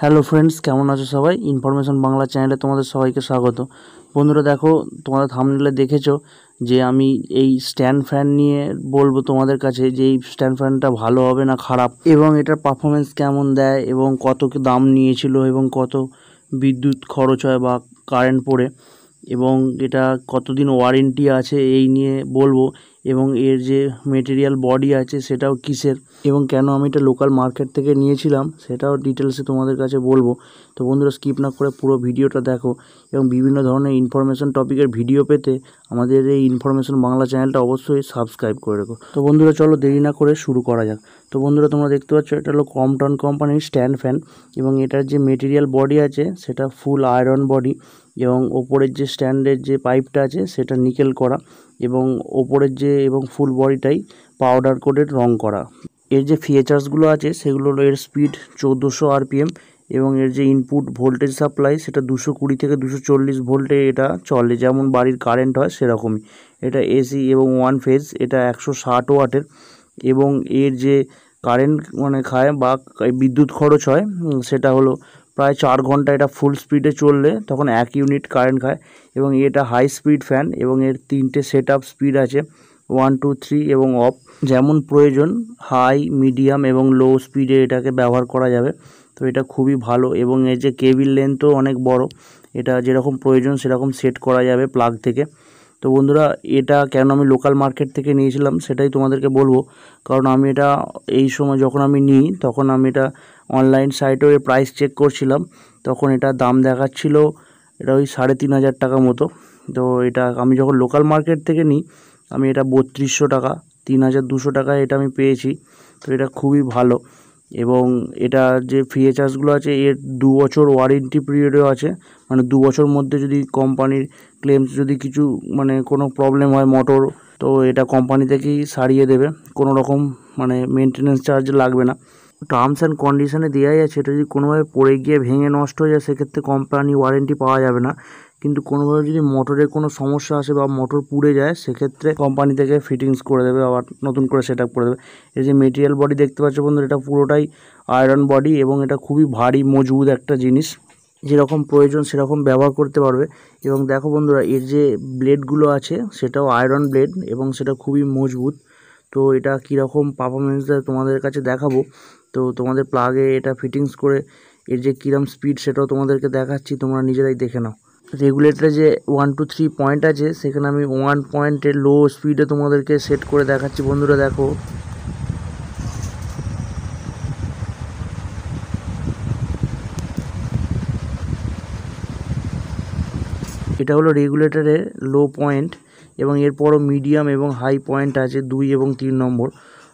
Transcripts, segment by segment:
Hello friends, কেমন আছো সবাই? ইনফরমেশন বাংলা চ্যানেলে তোমাদের সবাইকে স্বাগত। বন্ধুরা দেখো, তোমাদের থাম্বনেলে দেখেছো যে আমি এই স্ট্যান্ড ফ্যান নিয়ে বলবো তোমাদের কাছে যে এই স্ট্যান্ড ফ্যানটা ভালো হবে না খারাপ, এবং এটার পারফরমেন্স কেমন দেয় এবং কত কি দাম নিয়েছিল এবং কত বিদ্যুৎ খরচ হয় বা কারেন্ট পড়ে, এবং এটা কতদিন ওয়ারেন্টি আছে এই নিয়ে বলবো, এবং এর যে মেটেরিয়াল বডি আছে সেটাও কিসের, এবং কেন আমি এটা লোকাল মার্কেট থেকে নিয়েছিলাম সেটাও ডিটেলসে তোমাদের কাছে বলবো। তো বন্ধুরা স্কিপ না করে পুরো ভিডিওটা দেখো, এবং বিভিন্ন ধরনের ইনফরমেশন টপিকের ভিডিও পেতে আমাদের এই ইনফরমেশন বাংলা চ্যানেলটা অবশ্যই সাবস্ক্রাইব করে রেখো। তো বন্ধুরা চলো দেরি না করে শুরু করা যাক। তো বন্ধুরা তোমরা দেখতে পাচ্ছ এটা হলো ক্রম্পটন কোম্পানির স্ট্যান্ড ফ্যান, এবং এটার যে মেটেরিয়াল বডি আছে সেটা ফুল আয়রন বডি, এবং ওপরের যে স্ট্যান্ডের যে পাইপটা আছে সেটা নিকেল করা, এবং ওপরের যে এবং ফুল বডিটাই পাউডার কোটেড রং করা। এর যে ফিচার্সগুলো আছে সেগুলো হলো এর স্পিড 1400 RPM, এবং এর যে ইনপুট ভোল্টেজ সাপ্লাই সেটা 220 থেকে 240 ভোল্টে এটা চলে, যেমন বাড়ির কারেন্ট হয় সেরকমই। এটা এসি এবং ওয়ান ফেজ, এটা 160 ওয়াটের, এবং এর যে কারেন্ট খায় বা বিদ্যুৎ খরচ হয় সেটা হলো প্রায় 4 ঘন্টা এটা ফুল স্পিডে চললে তখন 1 ইউনিট কারেন্ট খায়। এবং এটা হাই স্পিড ফ্যান, এবং এর 3টে সেট আপ স্পিড আছে, 1 2 3 এবং অফ, যেমন প্রয়োজন হাই মিডিয়াম এবং লো স্পিডে এটাকে ব্যবহার করা যাবে। তো এটা খুবই ভালো, এবং এর যে কেবিল লেন্থও অনেক বড়, এটা যেরকম প্রয়োজন সেরকম সেট করা যাবে প্লাগ থেকে। তো বন্ধুরা এটা কেন আমি লোকাল মার্কেট থেকে নিয়েছিলাম সেটাই তোমাদেরকে বলবো, কারণ আমি এটা এই সময় যখন আমি নিই তখন আমি এটা অনলাইন সাইটেও এর প্রাইস চেক করছিলাম, তখন এটা দাম দেখাচ্ছিল এটা ওই 3500 টাকা মতো। তো এটা আমি যখন লোকাল মার্কেট থেকে নিই আমি এটা 3200 টাকা 3200 টাকায় এটা আমি পেয়েছি। তো এটা খুবই ভালো, এবং এটা যে ফিচার্সগুলো আছে এর 2 বছর ওয়ারেন্টি পিরিয়ডও আছে, মানে 2 বছর মধ্যে যদি কোম্পানির ক্লেমস যদি কিছু কোনো প্রবলেম হয় মোটর, তো এটা কোম্পানি থেকেই সারিয়ে দেবে, কোনো রকম মেনটেনেন্স চার্জ লাগবে না। টার্মস অ্যান্ড কন্ডিশনে দেওয়াই আছে, এটা যদি কোনোভাবে পড়ে গিয়ে ভেঙে নষ্ট হয়ে যায় সেক্ষেত্রে কোম্পানি ওয়ারেন্টি পাওয়া যাবে না, কিন্তু কোনোভাবে যদি মোটরের কোনো সমস্যা আসে বা মোটর পুড়ে যায় সেক্ষেত্রে কোম্পানি থেকে ফিটিংস করে দেবে, আবার নতুন করে সেট আপ করে দেবে। এই যে মেটেরিয়াল বডি দেখতে পাচ্ছ বন্ধুরা, এটা পুরোটাই আয়রন বডি, এবং এটা খুবই ভারী মজবুত একটা জিনিস, যেরকম প্রয়োজন সেরকম ব্যবহার করতে পারবে। এবং দেখো বন্ধুরা এর যে ব্লেডগুলো আছে সেটাও আয়রন ব্লেড, এবং সেটা খুবই মজবুত। তো এটা কীরকম পারফরমেন্স দেয় তোমাদের কাছে দেখাবো। তো তোমাদের প্লাগে এটা ফিটিংস করে এর যে কীরকম স্পিড সেটাও তোমাদেরকে দেখাচ্ছি, তোমরা নিজেরাই দেখে নাও। রেগুলেটরে যে 1 2 3 পয়েন্ট আছে সেখানে আমি 1 পয়েন্টের লো স্পিডে তোমাদেরকে সেট করে দেখাচ্ছি। বন্ধুরা দেখো, এটা হলো রেগুলেটরের লো পয়েন্ট, এবং এরপরও মিডিয়াম এবং হাই পয়েন্ট আছে 2 এবং 3 নম্বর।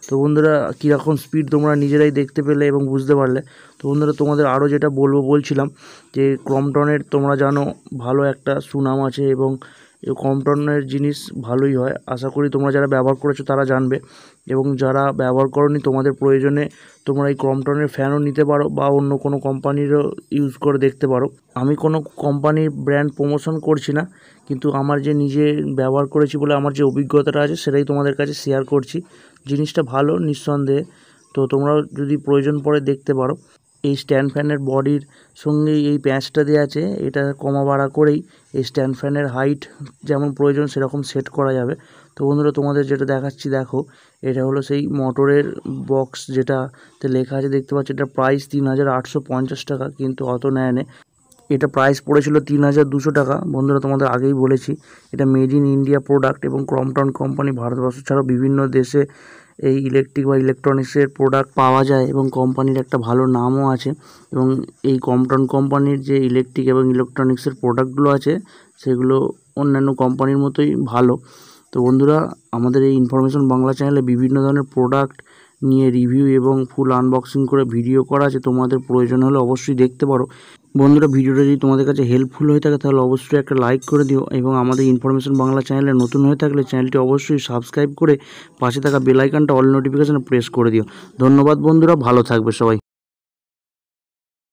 তো বন্ধুরা কীরকম স্পিড তোমরা নিজেরাই দেখতে পেলে এবং বুঝতে পারলে। তো বন্ধুরা তোমাদের আরও যেটা বলছিলাম যে ক্রম্পটনের তোমরা জানো ভালো একটা সুনাম আছে, এবং ক্রম্পটনের জিনিস ভালোই হয়, আশা করি তোমরা যারা ব্যবহার করেছো তারা জানবে, এবং যারা ব্যবহার করোনি তোমাদের প্রয়োজনে তোমরা এই ক্রম্পটনের ফ্যানও নিতে পারো বা অন্য কোনো কোম্পানিরও ইউজ করে দেখতে পারো। আমি কোনো কোম্পানির ব্র্যান্ড প্রমোশন করছি না, কিন্তু আমার যে নিজে ব্যবহার করেছি বলে আমার যে অভিজ্ঞতাটা আছে সেটাই তোমাদের কাছে শেয়ার করছি। জিনিসটা ভালো নিঃসন্দেহে, তো তোমরাও যদি প্রয়োজন পড়ে দেখতে পারো। এই স্ট্যান্ড ফ্যানের বডির সঙ্গেই এই প্যাঁচটা দেওয়া আছে, এটা কমা বাড়া করেই এই স্ট্যান্ড ফ্যানের হাইট যেমন প্রয়োজন সেরকম সেট করা যাবে। তো বন্ধুরা তোমাদের যেটা দেখাচ্ছি দেখো, এটা হলো সেই মোটরের বক্স যেটাতে লেখা আছে দেখতে পাচ্ছি, এটা প্রাইস 3850 টাকা, কিন্তু অত নেয় না, এটা প্রাইস পড়েছিল 3200 টাকা। বন্ধুরা তোমাদের আগেই বলেছি এটা মেড ইন ইন্ডিয়া প্রোডাক্ট, এবং ক্রম্পটন কোম্পানি ভারতবর্ষ ছাড়াও বিভিন্ন দেশে এই ইলেকট্রিক বা ইলেকট্রনিক্সের প্রোডাক্ট পাওয়া যায়, এবং কোম্পানির একটা ভালো নামও আছে। এবং এই ক্রম্পটন কোম্পানির যে ইলেকট্রিক এবং ইলেকট্রনিক্সের প্রোডাক্টগুলো আছে সেগুলো অন্যান্য কোম্পানির মতোই ভালো। তো বন্ধুরা আমাদের এই ইনফরমেশন বাংলা চ্যানেলে বিভিন্ন ধরনের প্রোডাক্ট নিয়ে রিভিউ এবং ফুল আনবক্সিং করে ভিডিও করা আছে, তোমাদের প্রয়োজন হলে অবশ্যই দেখতে পারো। বন্ধুরা ভিডিওটা যদি তোমাদের কাছে হেল্পফুল হয়ে থাকে তাহলে অবশ্যই একটা লাইক করে দিও, এবং আমাদের ইনফরমেশন বাংলা চ্যানেলে নতুন হয়ে থাকলে চ্যানেলটি অবশ্যই সাবস্ক্রাইব করে পাশে থাকা বেল আইকনটা অল নোটিফিকেশনে প্রেস করে দিও। ধন্যবাদ বন্ধুরা, ভালো থাকবে সবাই।